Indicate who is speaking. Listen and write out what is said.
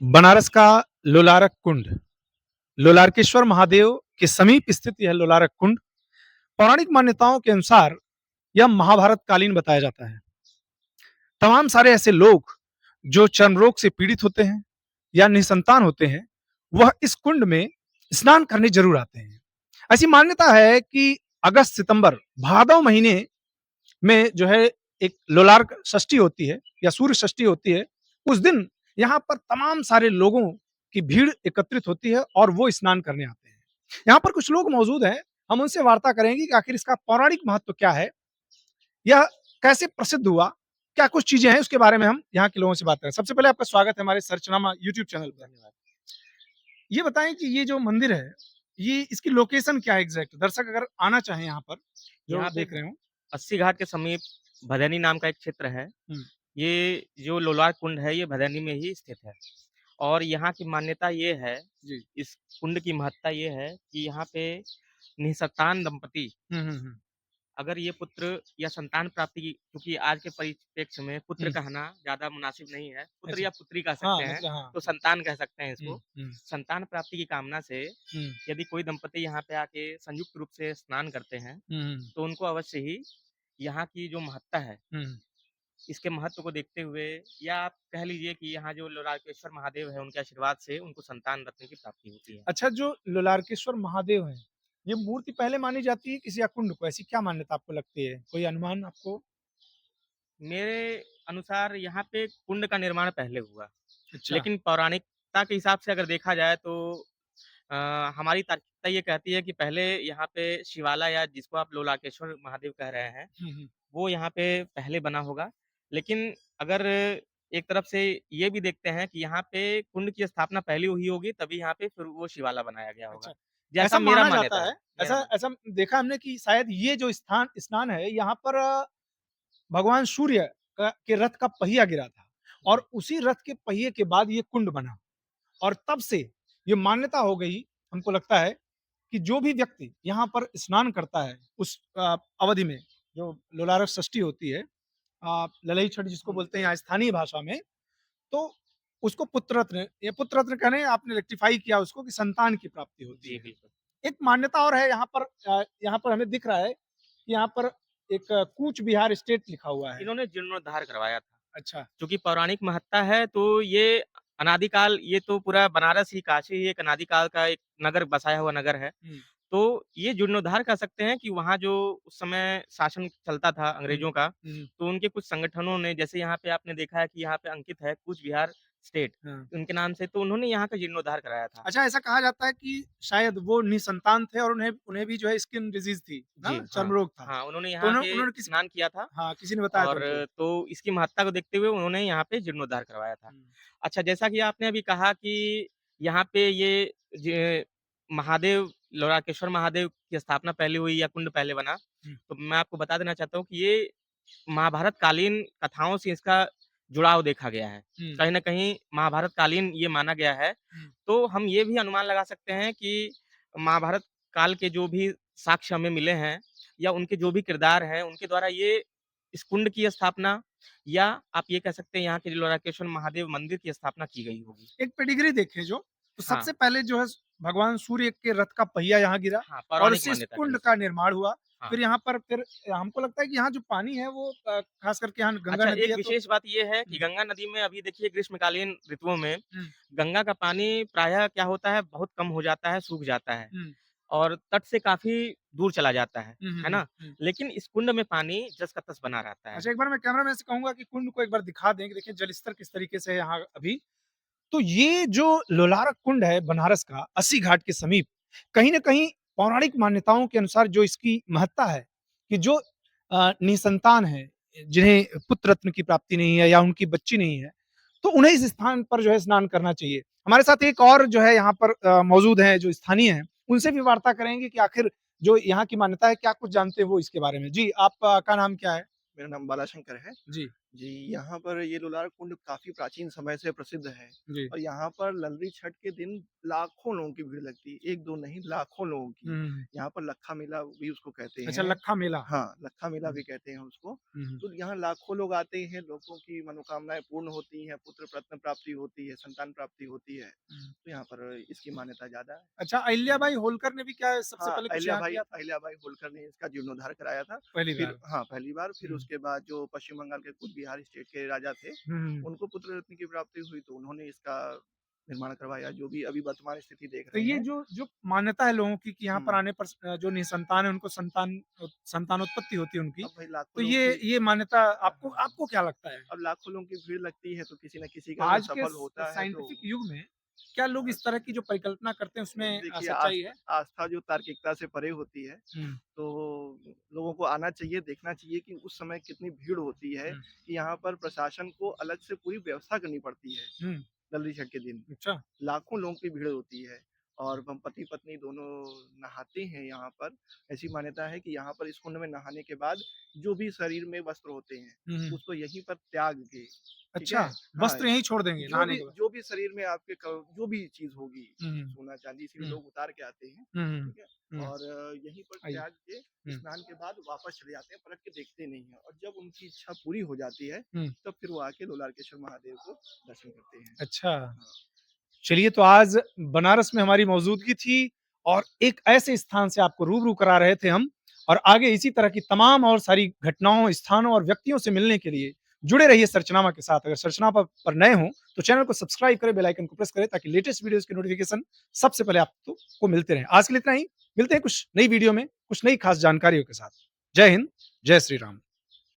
Speaker 1: बनारस का लोलारक कुंड, लोलारकेश्वर महादेव के समीप स्थित यह लोलारक कुंड पौराणिक मान्यताओं के अनुसार यह महाभारत कालीन बताया जाता है। तमाम सारे ऐसे लोग जो चर्म रोग से पीड़ित होते हैं या निसंतान होते हैं, वह इस कुंड में स्नान करने जरूर आते हैं। ऐसी मान्यता है कि अगस्त सितंबर भादव महीने में जो है एक लोलार्क षष्ठी होती है या सूर्य षष्ठी होती है। उस दिन यहाँ पर तमाम सारे लोगों की भीड़ एकत्रित होती है और वो स्नान करने आते हैं। यहाँ पर कुछ लोग मौजूद हैं, हम उनसे वार्ता करेंगे कि आखिर इसका पौराणिक महत्व क्या है, यह कैसे प्रसिद्ध हुआ, क्या कुछ चीजें हैं उसके बारे में हम यहाँ के लोगों से बात करें। सबसे पहले आपका स्वागत है हमारे सर्चनामा यूट्यूब चैनल पर। धन्यवाद। ये बताएं कि ये जो मंदिर है, ये इसकी लोकेशन क्या है एग्जैक्ट, दर्शक अगर आना चाहें यहाँ पर जो
Speaker 2: यहाँ पे
Speaker 1: देख रहे हो।
Speaker 2: अस्सी घाट के समीप भदैनी नाम का एक क्षेत्र है।
Speaker 1: हम्म,
Speaker 2: ये जो लोलार कुंड है, ये भदैनी में ही स्थित है और यहाँ की मान्यता ये है,
Speaker 1: जी।
Speaker 2: इस कुंड की महत्ता ये है कि यहाँ पे निसंतान दंपति अगर ये पुत्र या संतान प्राप्ति की, क्योंकि आज के परिप्रेक्ष्य में पुत्र
Speaker 1: हम्म,
Speaker 2: कहना ज़्यादा मुनासिब नहीं है, पुत्र
Speaker 1: अच्छा।
Speaker 2: या पुत्री कह
Speaker 1: हाँ,
Speaker 2: सकते हैं,
Speaker 1: मतलब हाँ।
Speaker 2: तो संतान कह सकते हैं
Speaker 1: हुँ,
Speaker 2: इसको।
Speaker 1: हुँ,
Speaker 2: संतान प्राप्ति की कामना से
Speaker 1: हुँ,
Speaker 2: यदि कोई दंपति यहाँ पे आके संयुक्त रूप से स्नान करते हैं,
Speaker 1: हुँ,
Speaker 2: तो उनको अवश्य ही यहाँ की जो महत्ता है,
Speaker 1: हुँ।
Speaker 2: इसके महत्व को देखते हुए या आप कह लीजिए कि यहाँ जो लोलार्केश्वर महादेव है, उनके आशीर्वाद से उनको संतान रत्न की प्राप्ति होती है।
Speaker 1: अच्छा, जो लोलार्केश्वर महादेव हैं, ये मूर्ति पहले मानी जाती है किसी या कुंड को? ऐसी क्या मान्यता आपको लगती है? कोई अनुमान आपको?
Speaker 2: मेरे अनुसार यहाँ पे कुंड का निर्माण पहले हुआ,
Speaker 1: अच्छा।
Speaker 2: लेकिन पौराणिकता के हिसाब से अगर देखा जाए तो अ, हमारी तार्किकता ये कहती है कि पहले यहाँ पे शिवाला या जिसको आप लोलार्केश्वर महादेव कह रहे हैं,
Speaker 1: हुँ, हुँ।
Speaker 2: वो यहाँ पे पहले बना होगा। लेकिन अगर एक तरफ से ये भी देखते हैं कि यहाँ पे कुंड की स्थापना पहले हुई होगी, तभी यहाँ पे फिर वो शिवाला बनाया गया होगा।
Speaker 1: अच्छा,
Speaker 2: जैसा
Speaker 1: ऐसा
Speaker 2: मेरा
Speaker 1: माना जाता
Speaker 2: मान्यता
Speaker 1: है,
Speaker 2: है, मेरा
Speaker 1: ऐसा
Speaker 2: मान
Speaker 1: ऐसा देखा हमने कि शायद ये जो स्थान स्नान है, यहाँ पर भगवान सूर्य का के रथ का पहिया गिरा था
Speaker 2: जी।
Speaker 1: और उसी रथ के पहिए के बाद ये कुंड बना और तब से ये मान्यता हो गई, हमको लगता है कि जो भी व्यक्ति यहाँ पर स्नान करता है उस अवधि में, जो लोलारक षष्ठी होती है, ललई छठ जिसको बोलते हैं यहाँ स्थानीय भाषा में, तो उसको पुत्र रत्न, ये पुत्र रत्न कहने आपने रेक्टिफाई किया उसको कि संतान की प्राप्ति होती
Speaker 2: जी,
Speaker 1: है।
Speaker 2: बिल्कुल।
Speaker 1: एक मान्यता और है यहाँ पर हमें दिख रहा है कि यहाँ पर एक कूच बिहार स्टेट लिखा हुआ है।
Speaker 2: इन्होंने जीर्णोद्धार करवाया था।
Speaker 1: अच्छा।
Speaker 2: चूँकि पौराणिक महत्ता है, तो ये अनादिकाल ये तो पूरा बनारस ही, काशी ही एक अनादिकाल का एक नगर, बसाया हुआ नगर है।
Speaker 1: हुँ,
Speaker 2: तो ये जीर्णोद्धार कह सकते हैं कि वहाँ जो उस समय शासन चलता था
Speaker 1: हुँ,
Speaker 2: अंग्रेज़ों का,
Speaker 1: हुँ,
Speaker 2: तो उनके कुछ संगठनों ने, जैसे यहाँ पे आपने देखा है कि यहाँ पे अंकित है कूच बिहार स्टेट,
Speaker 1: हाँ।
Speaker 2: उनके नाम से, तो उन्होंने यहाँ का जीर्णोद्धार कराया था।
Speaker 1: अच्छा, ऐसा कहा जाता है कि शायद वो निसंतान थे और उन्हें उन्हें भी जो है स्किन डिज़ीज़ थी,
Speaker 2: जी,
Speaker 1: ना? चर्म
Speaker 2: हाँ।
Speaker 1: रोग था।
Speaker 2: हाँ, उन्होंने
Speaker 1: तो
Speaker 2: यहाँ
Speaker 1: उन्होंने
Speaker 2: पे
Speaker 1: उन्होंने किसी
Speaker 2: स्नान किया था
Speaker 1: हाँ, किसी ने बताया था
Speaker 2: और
Speaker 1: उनको।
Speaker 2: तो इसकी महत्ता को देखते हुए उन्होंने यहाँ पे जीर्णोद्धार करवाया था।
Speaker 1: हुँ,
Speaker 2: अच्छा, जैसा कि आपने अभी कहा कि यहाँ पे ये ज महादेव, लोलार्केश्वर महादेव की स्थापना पहले हुई या कुंड पहले बना,
Speaker 1: हुँ,
Speaker 2: तो मैं आपको बता देना चाहता हूँ कि ये महाभारत कालीन कथाओं से इसका जुड़ाव देखा गया है।
Speaker 1: हुँ,
Speaker 2: कहीं न कहीं महाभारत कालीन ये माना गया है,
Speaker 1: हुँ,
Speaker 2: तो हम ये भी अनुमान लगा सकते हैं कि महाभारत काल के जो भी साक्ष्य हमें मिले हैं या उनके जो भी किरदार हैं, उनके द्वारा ये इस कुंड की स्थापना या आप ये कह सकते हैं यहाँ के लोलार्केश्वर महादेव मंदिर की स्थापना की गई होगी।
Speaker 1: एक पेडिग्री देखें जो, तो
Speaker 2: हाँ,
Speaker 1: सबसे पहले जो है भगवान सूर्य के रथ का पहिया यहाँ गिरा
Speaker 2: हाँ,
Speaker 1: और
Speaker 2: पौराणिक
Speaker 1: उससे इस
Speaker 2: मान्यता के
Speaker 1: कुंड
Speaker 2: अनुसार।
Speaker 1: का निर्माण हुआ।
Speaker 2: हाँ।
Speaker 1: फिर यहाँ पर फिर हमको लगता है कि यहाँ जो पानी है वो खास करके यहाँ गंगा
Speaker 2: अच्छा,
Speaker 1: नदी
Speaker 2: एक
Speaker 1: है तो
Speaker 2: विशेष बात ये है कि
Speaker 1: हुँ,
Speaker 2: गंगा नदी में अभी देखिए ग्रीष्मकालीन ऋतुओं में
Speaker 1: हुँ,
Speaker 2: गंगा का पानी प्रायः क्या होता है, बहुत कम हो जाता है, सूख जाता है
Speaker 1: हुँ,
Speaker 2: और तट से काफ़ी दूर चला जाता
Speaker 1: हुँ, हुँ,
Speaker 2: है
Speaker 1: हुँ,
Speaker 2: ना?
Speaker 1: हुँ।
Speaker 2: लेकिन इस कुंड में पानी जस का तस बना रहता है।
Speaker 1: अच्छा, एक बार मैं कैमरामैन से कहूँगा कि कुंड को एक बार दिखा दें कि देखिए जलस्तर किस तरीके से है यहाँ अभी। तो ये जो लोलारक कुंड है बनारस का अस्सी घाट के समीप, कहीं न कहीं पौराणिक मान्यताओं के अनुसार जो इसकी महत्ता है कि जो निसंतान हैं, जिन्हें पुत्र रत्न की प्राप्ति नहीं है या उनकी बच्ची नहीं है, तो उन्हें इस स्थान पर जो है स्नान करना चाहिए। हमारे साथ एक और जो है यहाँ पर मौजूद हैं जो स्थानीय हैं, उनसे भी वार्ता करेंगे कि आखिर जो यहाँ की मान्यता है, क्या कुछ जानते हैं वो इसके बारे में? जी, आपका नाम क्या है?
Speaker 3: मेरा नाम बालाशंकर है।
Speaker 1: जी।
Speaker 3: जी, यहाँ पर ये लोलार कुंड काफ़ी प्राचीन समय से प्रसिद्ध है
Speaker 1: जी।
Speaker 3: और यहाँ पर ललरी छठ के दिन लाखों लोगों की भीड़ लगती है, 1-2 नहीं लाखों लोगों की।
Speaker 1: हुँ।
Speaker 3: यहाँ पर लक्खा मेला भी उसको कहते
Speaker 1: अच्छा,
Speaker 3: हैं।
Speaker 1: लक्खा मेला।
Speaker 3: हाँ, लक्खा मेला
Speaker 1: हुँ,
Speaker 3: भी कहते हैं उसको।
Speaker 1: हुँ,
Speaker 3: तो यहाँ लाखों लोग आते हैं, लोगों की मनोकामनाएँ पूर्ण होती हैं, पुत्र रत्न प्राप्ति होती है, संतान प्राप्ति होती है।
Speaker 1: हुँ।
Speaker 3: तो यहाँ पर इसकी मान्यता ज़्यादा है।
Speaker 1: अच्छा, अहिल्याबाई होलकर ने भी क्या सबसे
Speaker 3: हाँ,
Speaker 1: पहले कुछ यहाँ किया था?
Speaker 3: अहिल्याबाई होलकर ने इसका जीर्णोद्धार कराया था।
Speaker 1: पहली
Speaker 3: फिर
Speaker 1: बार।
Speaker 3: हाँ, पहली बार फिर
Speaker 1: हुँ,
Speaker 3: उसके बाद जो पश्चिम बंगाल के कूच बिहार स्टेट के राजा थे,
Speaker 1: हुँ।
Speaker 3: उनको पुत्र रत्न की प्राप्ति हुई तो उन्होंने इसका निर्माण करवाया, जो भी अभी वर्तमान स्थिति देख
Speaker 1: तो
Speaker 3: रहे
Speaker 1: ये
Speaker 3: हैं।
Speaker 1: जो जो मान्यता है लोगों की कि यहाँ पर
Speaker 3: हुँ,
Speaker 1: आने पर जो निसंतान है उनको संतानोत्पत्ति होती है उनकी,
Speaker 3: अब भाई
Speaker 1: तो
Speaker 3: लाखों लोगों
Speaker 1: ये
Speaker 3: की
Speaker 1: ये मान्यता आपको
Speaker 3: हाँ,
Speaker 1: आपको क्या लगता है?
Speaker 3: अब लाखों लोगों की भीड़ लगती है तो किसी न किसी का अगर
Speaker 1: आज के
Speaker 3: सफल होता है तो
Speaker 1: साइंटिफिक युग में क्या लोग इस तरह की जो परिकल्पना करते हैं उसमें
Speaker 3: देखिए
Speaker 1: सच्चाई है?
Speaker 3: आस्था जो तार्किकता से परे होती है,
Speaker 1: हुँ,
Speaker 3: तो लोगों को आना चाहिए, देखना चाहिए कि उस समय कितनी भीड़ होती है,
Speaker 1: हुँ,
Speaker 3: कि यहाँ पर प्रशासन को अलग से पूरी व्यवस्था करनी पड़ती है,
Speaker 1: हुँ,
Speaker 3: लल्ली छठ के दिन।
Speaker 1: अच्छा।
Speaker 3: लाखों लोगों की भीड़ होती है और हम पति-पत्नी दोनों नहाते हैं यहाँ पर। ऐसी मान्यता है कि यहाँ पर इस कुंड में नहाने के बाद जो भी शरीर में वस्त्र होते हैं,
Speaker 1: हुँ, हुँ।
Speaker 3: उसको यहीं पर त्याग के, ठीक
Speaker 1: अच्छा,
Speaker 3: है? हाँ,
Speaker 1: वस्त्र यहीं छोड़ देंगे नहाने के बाद?
Speaker 3: जो भी शरीर में आपके जो भी चीज़ होगी,
Speaker 1: हुँ, हुँ,
Speaker 3: सोना-चांदी इसीलिए
Speaker 1: हुँ,
Speaker 3: लोग उतार के आते हैं,
Speaker 1: हुँ, हुँ,
Speaker 3: ठीक है?
Speaker 1: हुँ,
Speaker 3: और यहीं पर
Speaker 1: आइए।
Speaker 3: त्याग के
Speaker 1: हुँ,
Speaker 3: स्नान के बाद वापस चले जाते हैं, पलट के देखते नहीं हैं और जब उनकी इच्छा पूरी हो जाती है,
Speaker 1: हुँ,
Speaker 3: तब फिर वो आके लोलार्केश्वर महादेव को दर्शन करते हैं।
Speaker 1: अच्छा।
Speaker 3: हाँ।
Speaker 1: चलिए, तो आज बनारस में हमारी मौजूदगी थी और एक ऐसे स्थान से आपको रूबरू करा रहे थे हम, और आगे इसी तरह की तमाम और सारी घटनाओं, स्थानों और व्यक्तियों से मिलने के लिए जुड़े रहिए सर्चनामा के साथ। अगर सर्चनामा पर नए हों, तो चैनल को सब्सक्राइब करें, बेल आइकन को प्रेस करें ताकि लेटेस्ट वीडियोज़ के नोटिफ़िकेशन सबसे पहले आपको को मिलते रहें। आज के लिए इतना ही, मिलते हैं कुछ नई वीडियो में, कुछ नई खास जानकारियों के साथ। जय हिंद, जय श्री राम।